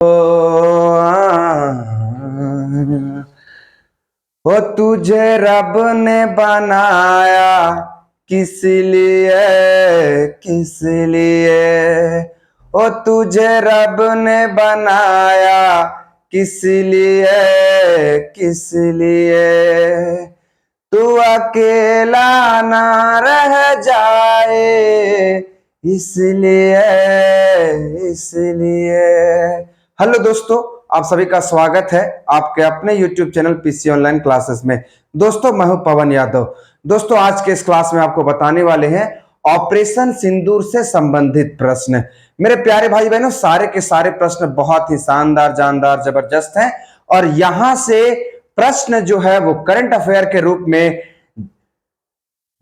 ओ तुझे रब ने बनाया किस लिए, किस लिए। ओ तुझे रब ने बनाया किस लिए, किस लिए। तू अकेला ना रह जाए इसलिए, इसलिए। हेलो दोस्तों, आप सभी का स्वागत है आपके अपने YouTube channel PC online classes में। दोस्तों मैं हूं पवन यादव। दोस्तों आज के इस क्लास में आपको बताने वाले हैं ऑपरेशन सिंदूर से संबंधित प्रश्न। मेरे प्यारे भाई बहनों, सारे के सारे प्रश्न बहुत ही शानदार, जानदार, जबरदस्त हैं और यहां से प्रश्न जो है वो करंट अफेयर के रूप में,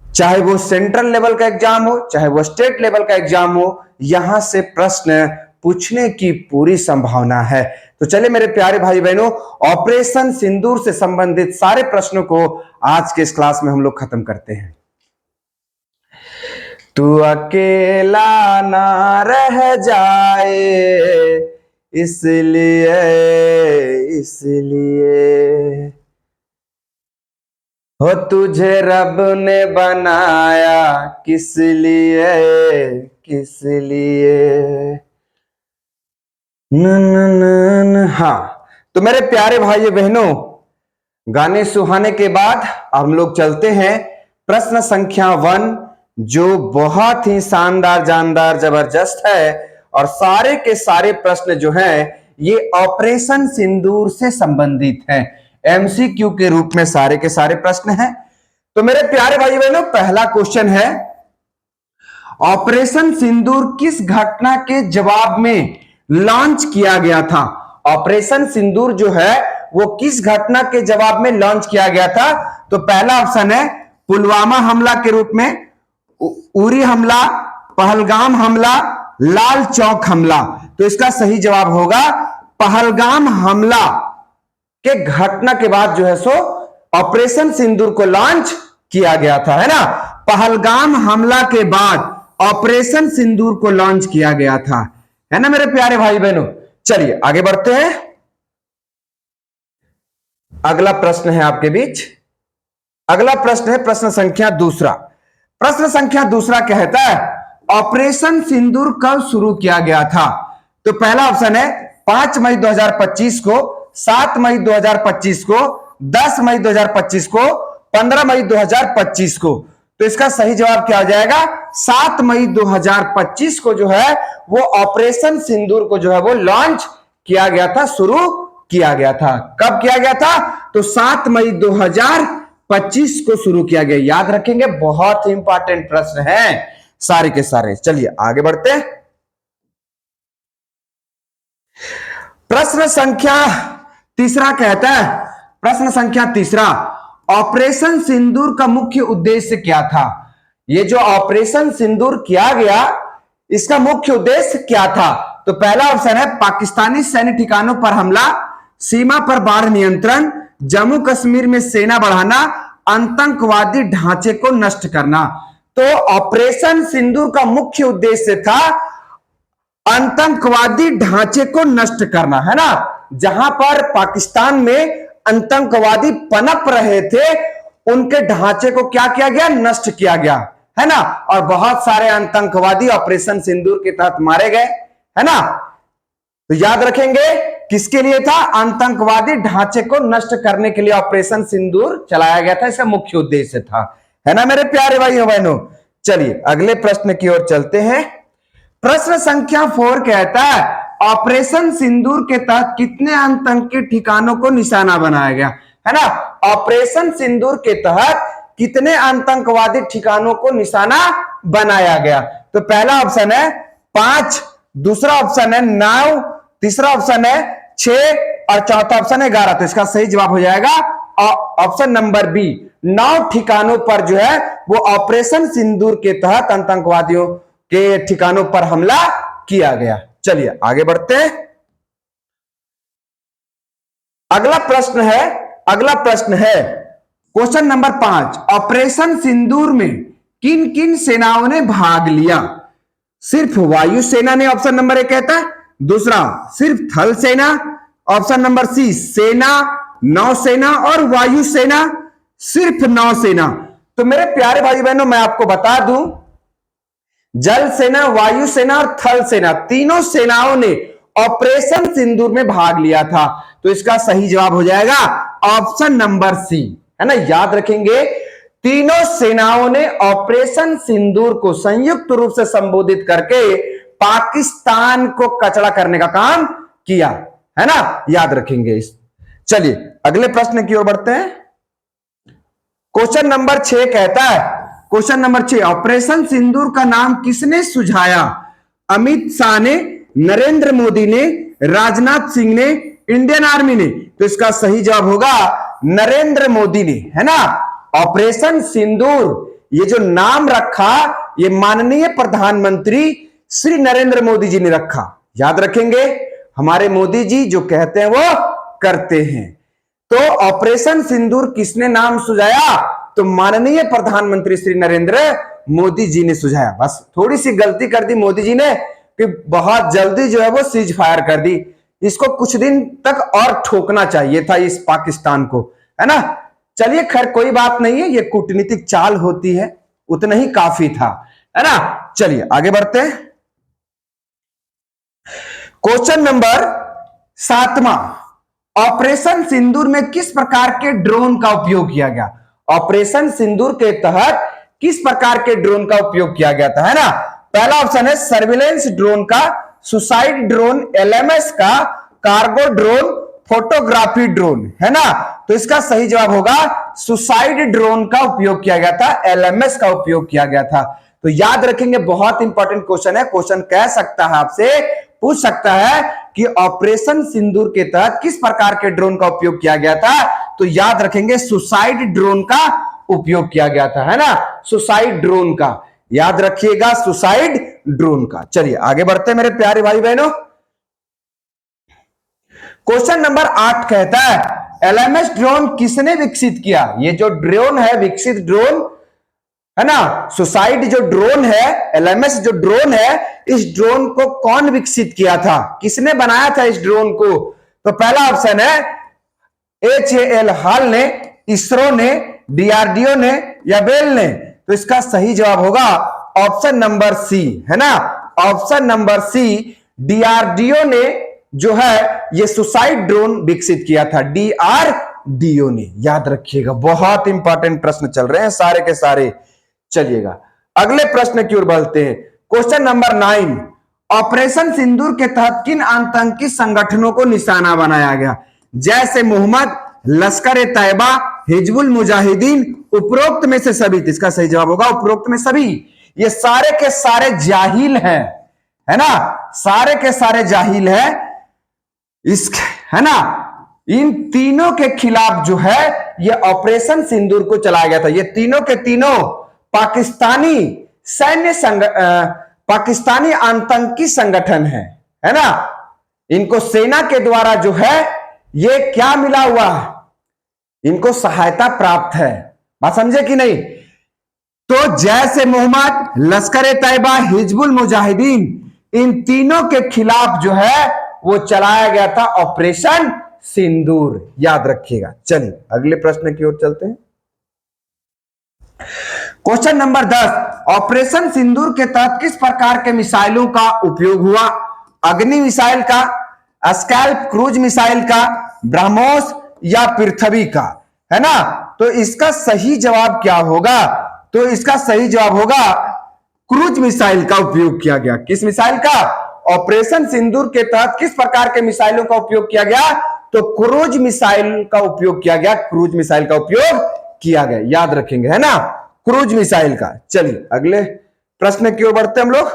चाहे वो सेंट्रल लेवल का एग्जाम हो चाहे वो स्टेट लेवल का एग्जाम हो, यहां से प्रश्न पूछने की पूरी संभावना है। तो चलिए मेरे प्यारे भाई बहनों, ऑपरेशन सिंदूर से संबंधित सारे प्रश्नों को आज के इस क्लास में हम लोग खत्म करते हैं। तू अकेला ना रह जाए इसलिए, इसलिए। हो तुझे रब ने बनाया किस लिए, किस लिए। हाँ, तो मेरे प्यारे भाई बहनों, गाने सुहाने के बाद हम लोग चलते हैं प्रश्न संख्या 1, जो बहुत ही शानदार, जानदार, जबरदस्त है और सारे के सारे प्रश्न जो हैं ये ऑपरेशन सिंदूर से संबंधित हैं। एमसीक्यू के रूप में सारे के सारे प्रश्न हैं। तो मेरे प्यारे भाई बहनों, पहला क्वेश्चन है, ऑपरेशन सिंदूर किस घटना के जवाब में लॉन्च किया गया था? ऑपरेशन सिंदूर जो है वो किस घटना के जवाब में लॉन्च किया गया था? तो पहला ऑप्शन है पुलवामा हमला के रूप में, उरी हमला, पहलगाम हमला, लाल चौक हमला। तो इसका सही जवाब होगा पहलगाम हमला के घटना के बाद जो है सो ऑपरेशन सिंदूर को लॉन्च किया गया था, है ना। पहलगाम हमला के बाद ऑपरेशन सिंदूर को लॉन्च किया गया था, है ना मेरे प्यारे भाई बहनों। चलिए आगे बढ़ते हैं। अगला प्रश्न है आपके बीच। अगला प्रश्न है प्रश्न संख्या 2। प्रश्न संख्या 2 कहता है, ऑपरेशन सिंदूर कब शुरू किया गया था? तो पहला ऑप्शन है 5 मई 2025 को, 7 मई 2025 को, 10 मई 2025 को, 15 मई 2025 को। तो इसका सही जवाब क्या हो जाएगा? 7 मई 2025 को जो है वो ऑपरेशन सिंदूर को जो है वो लॉन्च किया गया था, शुरू किया गया था। कब किया गया था? तो 7 मई 2025 को शुरू किया गया। याद रखेंगे, बहुत ही इंपॉर्टेंट प्रश्न है सारे के सारे। चलिए आगे बढ़ते हैं। प्रश्न संख्या 3 कहता है, प्रश्न संख्या 3, ऑपरेशन सिंदूर का मुख्य उद्देश्य क्या था? ये जो ऑपरेशन सिंदूर किया गया, इसका मुख्य उद्देश्य क्या था? तो पहला ऑप्शन है पाकिस्तानी सैन्य ठिकानों पर हमला, सीमा पर बाढ़ नियंत्रण, जम्मू कश्मीर में सेना बढ़ाना, आतंकवादी ढांचे को नष्ट करना। तो ऑपरेशन सिंदूर का मुख्य उद्देश्य था आतंकवादी ढांचे को नष्ट करना, है ना। जहां पर पाकिस्तान में आतंकवादी पनप रहे थे, उनके ढांचे को क्या किया गया? नष्ट किया गया, है ना। और बहुत सारे आतंकवादी ऑपरेशन सिंदूर के तहत मारे गए, है ना। तो याद रखेंगे किसके लिए था? आतंकवादी ढांचे को नष्ट करने के लिए ऑपरेशन सिंदूर चलाया गया था, इसका मुख्य उद्देश्य था, है ना मेरे प्यारे भाइयों बहनों। चलिए अगले प्रश्न की ओर चलते हैं। प्रश्न संख्या 4 कहता है, ऑपरेशन सिंदूर के तहत कितने आतंकी ठिकानों को निशाना बनाया गया? है ना। ऑपरेशन सिंदूर के तहत कितने आतंकवादी ठिकानों को निशाना बनाया गया? तो पहला ऑप्शन है 5, दूसरा ऑप्शन है 9, तीसरा ऑप्शन है 6 और चौथा ऑप्शन है 11। तो इसका सही जवाब हो जाएगा ऑप्शन नंबर बी, 9 ठिकानों पर जो है वो ऑपरेशन सिंदूर के तहत आतंकवादियों के ठिकानों पर हमला किया गया। चलिए आगे बढ़ते हैं। अगला प्रश्न है क्वेश्चन नंबर 5, ऑपरेशन सिंदूर में किन किन सेनाओं ने भाग लिया? सिर्फ वायुसेना ने ऑप्शन नंबर 1 कहता है, दूसरा सिर्फ थल सेना, ऑप्शन नंबर सी सेना, नौसेना और वायुसेना, सिर्फ नौसेना। तो मेरे प्यारे भाई बहनों, मैं आपको बता दूं, जल सेना, वायुसेना और थल सेना, तीनों सेनाओं ने ऑपरेशन सिंदूर में भाग लिया था। तो इसका सही जवाब हो जाएगा ऑप्शन नंबर सी, है ना। याद रखेंगे, तीनों सेनाओं ने ऑपरेशन सिंदूर को संयुक्त रूप से संबोधित करके पाकिस्तान को कचड़ा करने का काम किया, है ना। याद रखेंगे इस। चलिए अगले प्रश्न की ओर बढ़ते हैं। क्वेश्चन नंबर 6 कहता है, क्वेश्चन नंबर 6, ऑपरेशन सिंदूर का नाम किसने सुझाया? अमित शाह ने, नरेंद्र मोदी ने, राजनाथ सिंह ने, इंडियन आर्मी ने? तो इसका सही जवाब होगा नरेंद्र मोदी ने, है ना। ऑपरेशन सिंदूर ये जो नाम रखा, ये माननीय प्रधानमंत्री श्री नरेंद्र मोदी जी ने रखा। याद रखेंगे, हमारे मोदी जी जो कहते हैं वो करते हैं। तो ऑपरेशन सिंदूर किसने नाम सुझाया? तो माननीय प्रधानमंत्री श्री नरेंद्र मोदी जी ने सुझाया। बस थोड़ी सी गलती कर दी मोदी जी ने कि बहुत जल्दी जो है वो सीज फायर कर दी। इसको कुछ दिन तक और ठोकना चाहिए था इस पाकिस्तान को, है ना। चलिए खैर कोई बात नहीं है, ये कूटनीतिक चाल होती है, उतना ही काफी था, है ना। चलिए आगे बढ़ते हैं। क्वेश्चन नंबर 7वां, ऑपरेशन सिंदूर में किस प्रकार के ड्रोन का उपयोग किया गया? ऑपरेशन सिंदूर के तहत किस प्रकार के ड्रोन का उपयोग किया गया था, है ना। पहला ऑप्शन है सर्विलेंस ड्रोन का, सुसाइड ड्रोन, एलएमएस का, कार्गो ड्रोन, फोटोग्राफी ड्रोन, है ना। तो इसका सही जवाब होगा सुसाइड ड्रोन का उपयोग किया गया था, एलएमएस का उपयोग किया गया था। तो याद रखेंगे, बहुत इंपॉर्टेंट क्वेश्चन है। क्वेश्चन कह सकता है, आपसे पूछ सकता है कि ऑपरेशन सिंदूर के तहत किस प्रकार के ड्रोन का उपयोग किया गया था? तो याद रखेंगे सुसाइड ड्रोन का उपयोग किया गया था, है ना। सुसाइड ड्रोन का याद रखिएगा, सुसाइड ड्रोन का। चलिए आगे बढ़ते हैं मेरे प्यारे भाई बहनों। क्वेश्चन नंबर 8 कहता है, एलएमएस ड्रोन किसने विकसित किया? ये जो ड्रोन है, विकसित ड्रोन, है ना। सुसाइड जो ड्रोन है, एलएमएस जो ड्रोन है, इस ड्रोन को कौन विकसित किया था? किसने बनाया था इस ड्रोन को? तो पहला ऑप्शन है HAL हाल ने, इसरो ने, डीआरडीओ ने या बेल ने? तो इसका सही जवाब होगा ऑप्शन नंबर सी, है ना। ऑप्शन नंबर सी, डीआरडीओ ने जो है ये सुसाइड ड्रोन विकसित किया था, डीआरडीओ ने। याद रखिएगा, बहुत इंपॉर्टेंट प्रश्न चल रहे हैं सारे के सारे। चलिएगा अगले प्रश्न की ओर बढ़ते हैं। क्वेश्चन नंबर 9, ऑपरेशन सिंदूर के तहत किन आतंकी संगठनों को निशाना बनाया गया? जैसे मोहम्मद, लश्कर ए तैयबा, हिजबुल मुजाहिदीन, उपरोक्त में से सभी? तो इसका सही जवाब होगा उपरोक्त में सभी। ये सारे के सारे जाहिल हैं, है ना, सारे के सारे जाहिल हैं। इस, है ना, इन तीनों के खिलाफ जो है ये ऑपरेशन सिंदूर को चलाया गया था। ये तीनों के तीनों पाकिस्तानी पाकिस्तानी आतंकी संगठन है ना। इनको सेना के द्वारा जो है ये क्या मिला हुआ है? इनको सहायता प्राप्त है। बात समझे कि नहीं? तो जैसे मोहम्मद, लश्कर ए तैयबा, हिजबुल मुजाहिदीन, इन तीनों के खिलाफ जो है वो चलाया गया था ऑपरेशन सिंदूर। याद रखिएगा। चलिए अगले प्रश्न की ओर चलते हैं। क्वेश्चन नंबर 10, ऑपरेशन सिंदूर के तहत किस प्रकार के मिसाइलों का उपयोग हुआ? अग्नि मिसाइल का, स्कैल्प क्रूज मिसाइल का, ब्रह्मोस या पृथ्वी का, है ना। तो इसका सही जवाब क्या होगा? तो इसका सही जवाब होगा क्रूज मिसाइल का उपयोग किया गया। किस मिसाइल का? ऑपरेशन सिंदूर के तहत किस प्रकार के मिसाइलों का उपयोग किया गया? तो क्रूज मिसाइल का उपयोग किया गया। क्रूज मिसाइल का उपयोग किया गया, याद रखेंगे, है ना, क्रूज मिसाइल का। चलिए अगले प्रश्न की ओर बढ़ते हम लोग।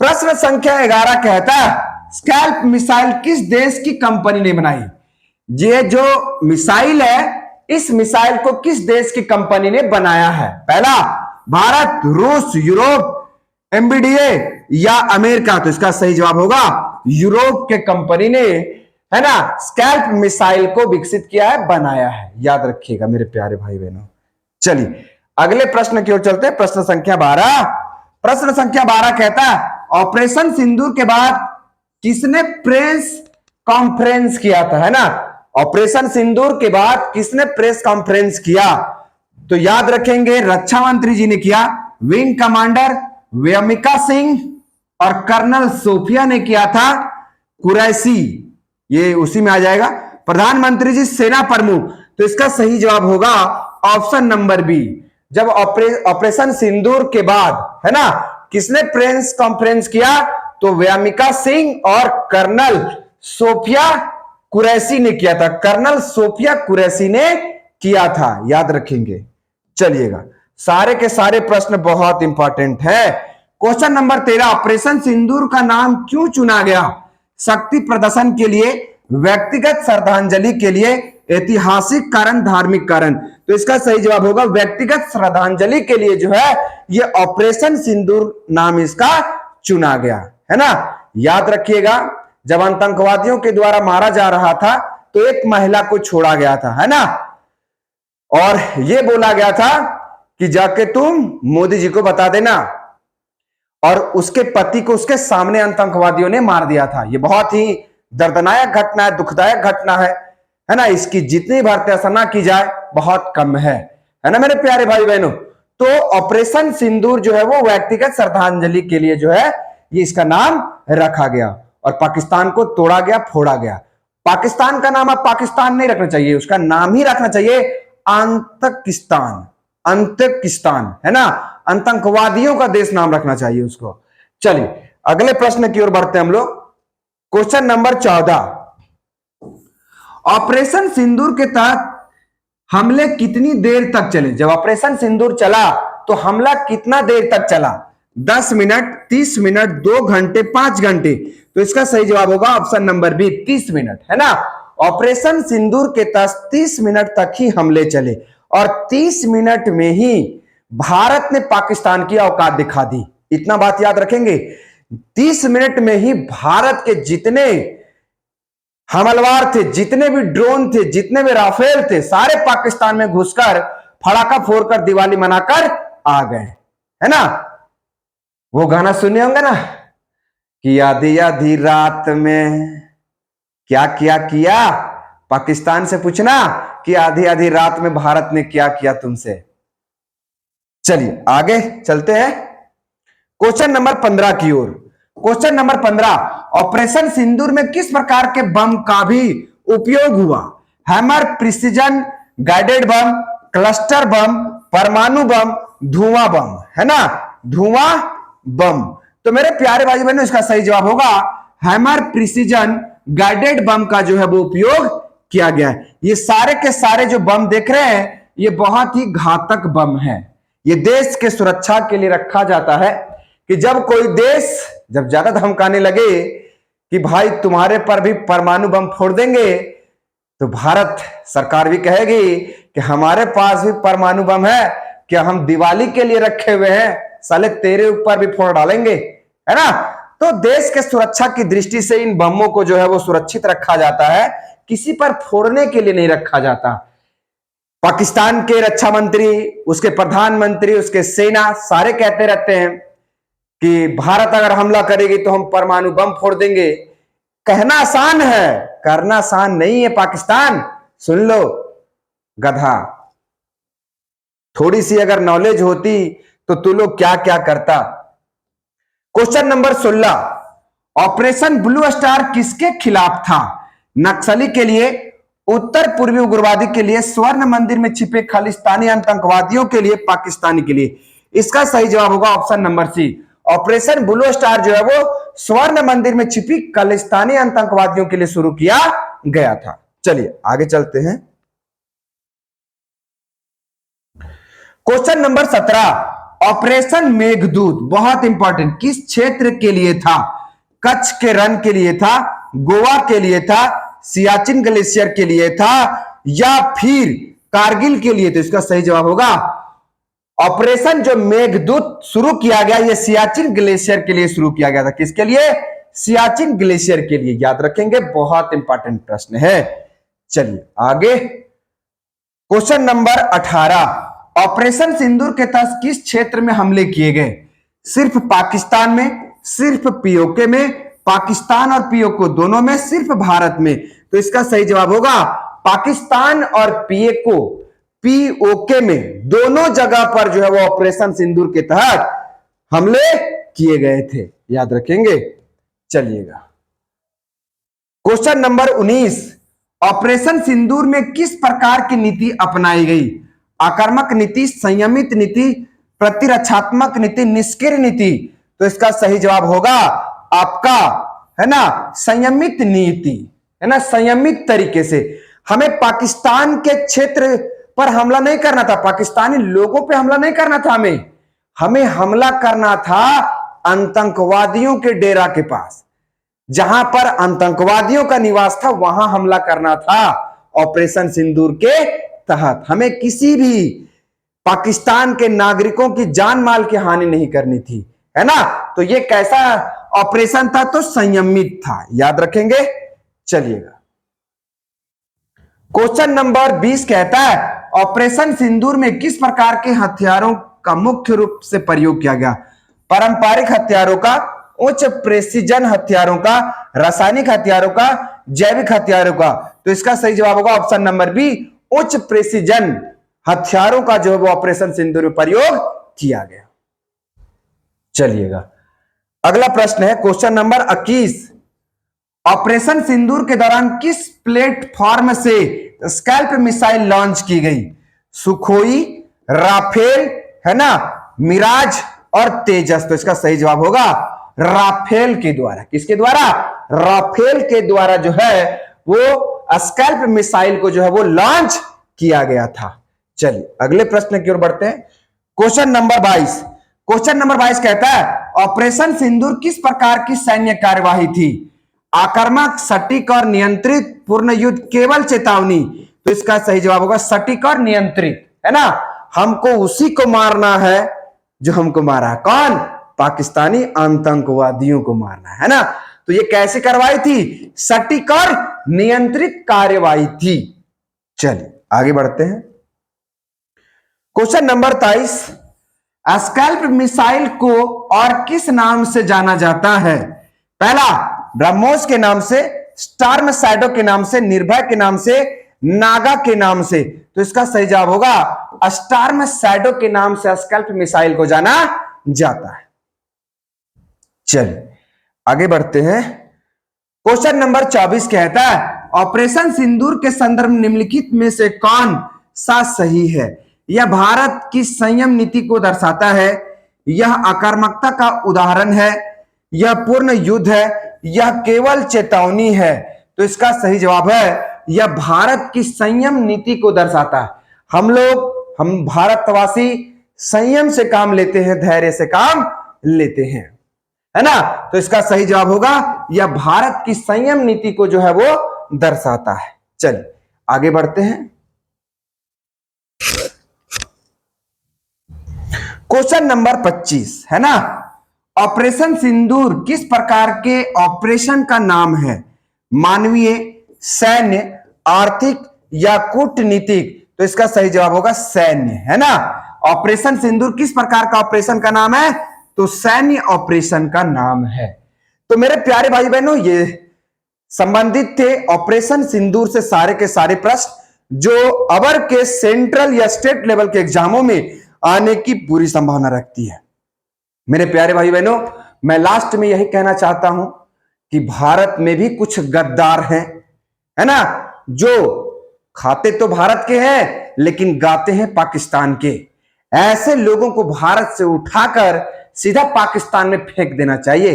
प्रश्न संख्या 11 कहता है, स्कैल्प मिसाइल किस देश की कंपनी ने बनाई? ये जो मिसाइल है, इस मिसाइल को किस देश की कंपनी ने बनाया है? पहला भारत, रूस, यूरोप, एमबीडीए या अमेरिका? तो इसका सही जवाब होगा यूरोप के कंपनी ने, है ना, स्कैल्प मिसाइल को विकसित किया है, बनाया है। याद रखिएगा मेरे प्यारे भाई बहनों। चलिए अगले प्रश्न की ओर चलते हैं। प्रश्न संख्या 12। प्रश्न संख्या 12 कहता है, ऑपरेशन सिंदूर के बाद किसने प्रेस कॉन्फ्रेंस किया था, है ना। ऑपरेशन सिंदूर के बाद किसने प्रेस कॉन्फ्रेंस किया, तो याद रखेंगे रक्षा मंत्री जी ने किया, विंग कमांडर व्योमिका सिंह और कर्नल सोफिया ने किया था कुरैशी, ये उसी में आ जाएगा। प्रधानमंत्री जी सेना प्रमुख, तो इसका सही जवाब होगा ऑप्शन नंबर बी। जब ऑपरेशन सिंदूर के बाद, है ना, किसने प्रेस कॉन्फ्रेंस किया, तो व्योमिका सिंह और कर्नल सोफिया कुरैशी ने किया था, कर्नल सोफिया कुरैशी ने किया था, याद रखेंगे। चलिएगा, सारे के सारे प्रश्न बहुत इंपॉर्टेंट है। क्वेश्चन नंबर 13, ऑपरेशन सिंदूर का नाम क्यों चुना गया, शक्ति प्रदर्शन के लिए, व्यक्तिगत श्रद्धांजलि के लिए, ऐतिहासिक कारण, धार्मिक कारण, तो इसका सही जवाब होगा व्यक्तिगत श्रद्धांजलि के लिए जो है ये ऑपरेशन सिंदूर नाम इसका चुना गया, है ना। याद रखिएगा, जब आतंकवादियों के द्वारा मारा जा रहा था तो एक महिला को छोड़ा गया था, है ना, और यह बोला गया था कि जाके तुम मोदी जी को बता देना, और उसके पति को उसके सामने आतंकवादियों ने मार दिया था। यह बहुत ही दर्दनायक घटना है, दुखदायक घटना है ना। इसकी जितनी भर्त्सना की जाए बहुत कम है ना मेरे प्यारे भाई बहनों। तो ऑपरेशन सिंदूर जो है वो व्यक्तिगत श्रद्धांजलि के लिए जो है ये इसका नाम रखा गया, और पाकिस्तान को तोड़ा गया, फोड़ा गया। पाकिस्तान का नाम अब पाकिस्तान नहीं रखना चाहिए, उसका नाम ही रखना चाहिए आतंकिस्तान, आतंकिस्तान, है ना, आतंकवादियों का देश नाम रखना चाहिए उसको। चलिए अगले प्रश्न की ओर बढ़ते हैं हम लोग। क्वेश्चन नंबर 14, ऑपरेशन सिंदूर के तहत हमले कितनी देर तक चले। जब ऑपरेशन सिंदूर चला तो हमला कितना देर तक चला, 10 मिनट, 30 मिनट, 2 घंटे, 5 घंटे, तो इसका सही जवाब होगा ऑप्शन नंबर बी, 30 मिनट, है ना। ऑपरेशन सिंदूर के तहत 30 मिनट तक ही हमले चले, और 30 मिनट में ही भारत ने पाकिस्तान की औकात दिखा दी। इतना बात याद रखेंगे, 30 मिनट में ही भारत के जितने हमलवार थे, जितने भी ड्रोन थे, जितने भी राफेल थे, सारे पाकिस्तान में घुसकर फड़ाका फोड़कर दिवाली मनाकर आ गए, है ना। वो गाना सुने होंगे ना कि आधी आधी रात में क्या क्या किया, पाकिस्तान से पूछना कि आधी आधी रात में भारत ने क्या किया तुमसे। चलिए आगे चलते हैं क्वेश्चन नंबर 15 की ओर। क्वेश्चन नंबर 15, ऑपरेशन सिंदूर में किस प्रकार के बम का भी उपयोग हुआ। Hammer, precision guided bomb, cluster bomb, परमाणु बम, धुआं बम, है ना, धुआं बम। तो मेरे प्यारे भाई बहनों इसका सही जवाब होगा हैमर, प्रिसीजन गाइडेड बम का जो है वो उपयोग किया गया है। ये सारे के सारे जो बम देख रहे हैं ये बहुत ही घातक बम है। ये देश के सुरक्षा के लिए रखा जाता है कि जब कोई देश जब ज्यादा धमकाने लगे कि भाई तुम्हारे पर भी परमाणु बम फोड़ देंगे, तो भारत सरकार भी कहेगी कि हमारे पास भी परमाणु बम है, क्या हम दिवाली के लिए रखे हुए हैं, साले तेरे ऊपर भी फोड़ डालेंगे, है ना। तो देश के सुरक्षा की दृष्टि से इन बमों को जो है वो सुरक्षित रखा जाता है, किसी पर फोड़ने के लिए नहीं रखा जाता। पाकिस्तान के रक्षा मंत्री, उसके प्रधानमंत्री, उसके सेना सारे कहते रहते हैं कि भारत अगर हमला करेगी तो हम परमाणु बम फोड़ देंगे। कहना आसान है, करना आसान नहीं है। पाकिस्तान सुन लो गधा, थोड़ी सी अगर नॉलेज होती तो तू लोग क्या क्या करता। Question number 16, operation blue star किसके खिलाफ था। नक्सली के लिए, उत्तर पूर्वी उग्रवादी के लिए, स्वर्ण मंदिर में छिपे खालिस्तानी आतंकवादियों के लिए, पाकिस्तानी के लिए। इसका सही जवाब होगा option number C. Operation blue star जो है वो स्वर्ण मंदिर में छिपी खालिस्तानी आतंकवादियों के लिए शुरू किया गया था। चलिए आगे चलते हैं। क्वेश्चन नंबर 17, ऑपरेशन मेघदूत बहुत इंपॉर्टेंट किस क्षेत्र के लिए था। कच्छ के रण के लिए था, गोवा के लिए था, सियाचिन ग्लेशियर के लिए था, या फिर कारगिल के लिए। तो इसका सही जवाब होगा ऑपरेशन जो मेघदूत शुरू किया गया ये सियाचिन ग्लेशियर के लिए शुरू किया गया था। किसके लिए, सियाचिन ग्लेशियर के लिए। याद रखेंगे, बहुत इंपॉर्टेंट प्रश्न है। चलिए आगे क्वेश्चन नंबर 18, ऑपरेशन सिंदूर के तहत किस क्षेत्र में हमले किए गए। सिर्फ पाकिस्तान में, सिर्फ पीओके में, पाकिस्तान और पीओके दोनों में, सिर्फ भारत में। तो इसका सही जवाब होगा पाकिस्तान और पीओके में दोनों जगह पर जो है वो ऑपरेशन सिंदूर के तहत हमले किए गए थे, याद रखेंगे। चलिएगा क्वेश्चन नंबर 19, ऑपरेशन सिंदूर में किस प्रकार की नीति अपनाई गई? आक्रामक नीति, संयमित नीति, प्रतिरक्षात्मक नीति, निष्क्रिय नीति? तो इसका सही जवाब होगा आपका, है ना, संयमित नीति, है ना। संयमित तरीके से हमें पाकिस्तान के क्षेत्र पर हमला नहीं करना था, पाकिस्तानी लोगों पे हमला नहीं करना था, हमें हमला करना था आतंकवादियों के डेरा के पास, जहां पर आतंकवादियों का निवास था, वहां हमला करना था ऑपरेशन सिंदूर के तहत। हमें किसी भी पाकिस्तान के नागरिकों की जान माल की हानि नहीं करनी थी, है ना। तो ये कैसा ऑपरेशन था? तो संयमित था, याद रखेंगे। चलिएगा क्वेश्चन नंबर 20 कहता है ऑपरेशन सिंदूर में किस प्रकार के हथियारों का मुख्य रूप से प्रयोग किया गया? पारंपरिक हथियारों का, उच्च प्रेसिजन हथियारों का, रासायनिक हथियारों का, जैविक हथियारों का? तो इसका सही जवाब होगा ऑप्शन नंबर बी, उच्च प्रेसिजन हथियारों का जो है वो ऑपरेशन सिंदूर में प्रयोग किया गया। चलिएगा अगला प्रश्न है क्वेश्चन नंबर 21, ऑपरेशन सिंदूर के दौरान किस प्लेटफॉर्म से स्कैल्प मिसाइल लॉन्च की गई? सुखोई, राफेल, है ना, मिराज और तेजस? तो इसका सही जवाब होगा राफेल के द्वारा। किसके द्वारा? राफेल के द्वारा जो है वो स्कैल्प मिसाइल को जो है वो लॉन्च किया गया था। चलिए अगले प्रश्न की ओर बढ़ते हैं। क्वेश्चन नंबर 22, क्वेश्चन नंबर 22 कहता है ऑपरेशन सिंदूर किस प्रकार की सैन्य कार्यवाही थी? आक्रामक, सटीक और नियंत्रित, पूर्ण युद्ध, केवल चेतावनी? तो इसका सही जवाब होगा सटीक और नियंत्रित, है ना। हमको उसी को मारना है जो हमको मारा है, कौन? पाकिस्तानी आतंकवादियों को मारना है ना। तो ये कैसे कार्रवाई थी? सटीक और नियंत्रित कार्यवाही थी। चलिए आगे बढ़ते हैं। क्वेश्चन नंबर 23, स्कैल्प मिसाइल को और किस नाम से जाना जाता है? पहला ब्रह्मोस के नाम से, स्टॉर्म शैडो के नाम से, निर्भय के नाम से, नागा के नाम से? तो इसका सही जवाब होगा स्टॉर्म शैडो के नाम से स्कैल्प मिसाइल को जाना जाता है। चलिए आगे बढ़ते हैं। क्वेश्चन नंबर 24 कहता है ऑपरेशन सिंदूर के संदर्भ निम्नलिखित में से कौन सा सही है? यह भारत की संयम नीति को दर्शाता है, यह आक्रामकता का उदाहरण है, यह पूर्ण युद्ध है, यह केवल चेतावनी है? तो इसका सही जवाब है यह भारत की संयम नीति को दर्शाता है। हम भारतवासी संयम से काम लेते हैं, धैर्य से काम लेते हैं, है ना। तो इसका सही जवाब होगा यह भारत की संयम नीति को जो है वो दर्शाता है। चलिए आगे बढ़ते हैं। क्वेश्चन नंबर 25 है ना, ऑपरेशन सिंदूर किस प्रकार के ऑपरेशन का नाम है? मानवीय, सैन्य, आर्थिक या कूटनीतिक? तो इसका सही जवाब होगा सैन्य, है ना। ऑपरेशन सिंदूर किस प्रकार का ऑपरेशन का नाम है? तो सैन्य ऑपरेशन का नाम है। तो मेरे प्यारे भाई बहनों ये संबंधित थे ऑपरेशन सिंदूर से सारे के सारे प्रश्न जो अवर के सेंट्रल या स्टेट लेवल के एग्जामों में आने की पूरी संभावना रखती है। मेरे प्यारे भाई बहनों मैं लास्ट में यही कहना चाहता हूं कि भारत में भी कुछ गद्दार हैं, है ना, जो खाते तो भारत के हैं लेकिन गाते हैं पाकिस्तान के। ऐसे लोगों को भारत से उठाकर सीधा पाकिस्तान में फेंक देना चाहिए,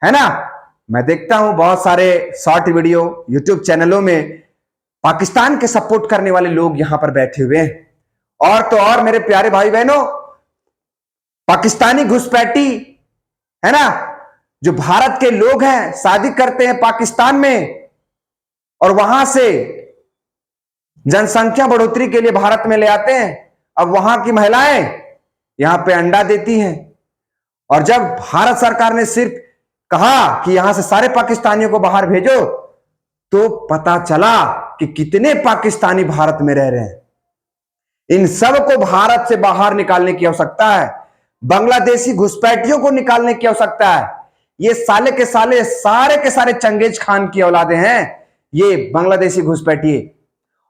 है ना। मैं देखता हूं बहुत सारे शॉर्ट वीडियो यूट्यूब चैनलों में पाकिस्तान के सपोर्ट करने वाले लोग यहां पर बैठे हुए हैं। और तो और मेरे प्यारे भाई बहनों पाकिस्तानी घुसपैठी, है ना, जो भारत के लोग हैं, शादी करते हैं पाकिस्तान में और वहां से जनसंख्या बढ़ोतरी के लिए भारत में ले आते हैं। अब वहां की महिलाएं यहां पे अंडा देती हैं और जब भारत सरकार ने सिर्फ कहा कि यहां से सारे पाकिस्तानियों को बाहर भेजो तो पता चला कि कितने पाकिस्तानी भारत में रह रहे हैं। इन सब को भारत से बाहर निकालने की आवश्यकता है, बांग्लादेशी घुसपैठियों को निकालने की आवश्यकता है। ये साले के साले सारे के सारे चंगेज खान की औलादे हैं, ये बांग्लादेशी घुसपैठिए।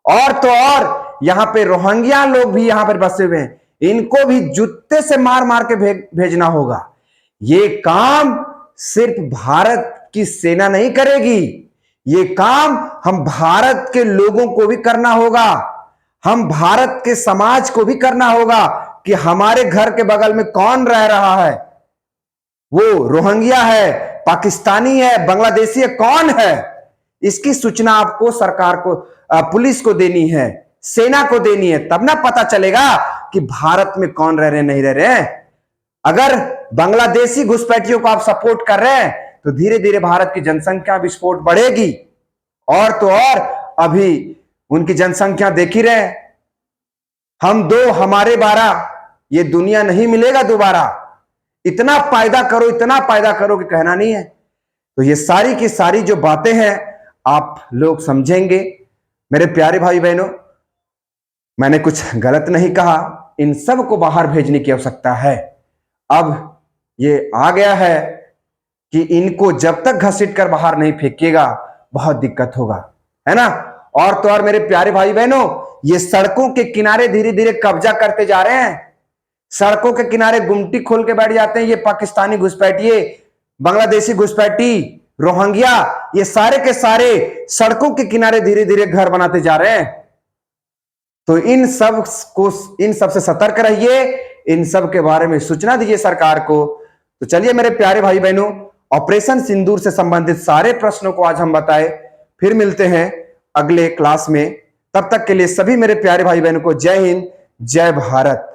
और तो और यहां पे रोहिंग्या लोग भी यहां पर बसे हुए हैं, इनको भी जूते से मार मार के भेजना होगा। ये काम सिर्फ भारत की सेना नहीं करेगी, ये काम हम भारत के लोगों को भी करना होगा, हम भारत के समाज को भी करना होगा कि हमारे घर के बगल में कौन रह रहा है, वो रोहिंग्या है, पाकिस्तानी है, बांग्लादेशी है, कौन है, इसकी सूचना आपको सरकार को, पुलिस को देनी है, सेना को देनी है, तब ना पता चलेगा कि भारत में कौन रह रहे नहीं रह रहे हैं। अगर बांग्लादेशी घुसपैठियों को आप सपोर्ट कर रहे हैं तो धीरे धीरे भारत की जनसंख्या विस्फोट बढ़ेगी। और तो और अभी उनकी जनसंख्या देख ही रहे, हम 2 हमारे 12, ये दुनिया नहीं मिलेगा दोबारा। इतना पैदा करो, इतना पैदा करो कि कहना नहीं है। तो ये सारी की सारी जो बातें हैं आप लोग समझेंगे। मेरे प्यारे भाई बहनों, मैंने कुछ गलत नहीं कहा, इन सब को बाहर भेजने की आवश्यकता है। अब ये आ गया है कि इनको जब तक घसीट कर बाहर नहीं फेंकेगा बहुत दिक्कत होगा, है ना। और तो और मेरे प्यारे भाई बहनों, ये सड़कों के किनारे धीरे धीरे कब्जा करते जा रहे हैं, सड़कों के किनारे गुमटी खोल के बैठ जाते हैं ये पाकिस्तानी घुसपैठिए, बांग्लादेशी घुसपैठी, रोहिंग्या, ये सारे के सारे सड़कों के किनारे धीरे धीरे घर बनाते जा रहे हैं। तो इन सब से सतर्क रहिए, इन सब के बारे में सूचना दीजिए सरकार को। तो चलिए मेरे प्यारे भाई बहनों, ऑपरेशन सिंदूर से संबंधित सारे प्रश्नों को आज हम बताए, फिर मिलते हैं अगले क्लास में। तब तक के लिए सभी मेरे प्यारे भाई बहनों को जय हिंद, जय भारत।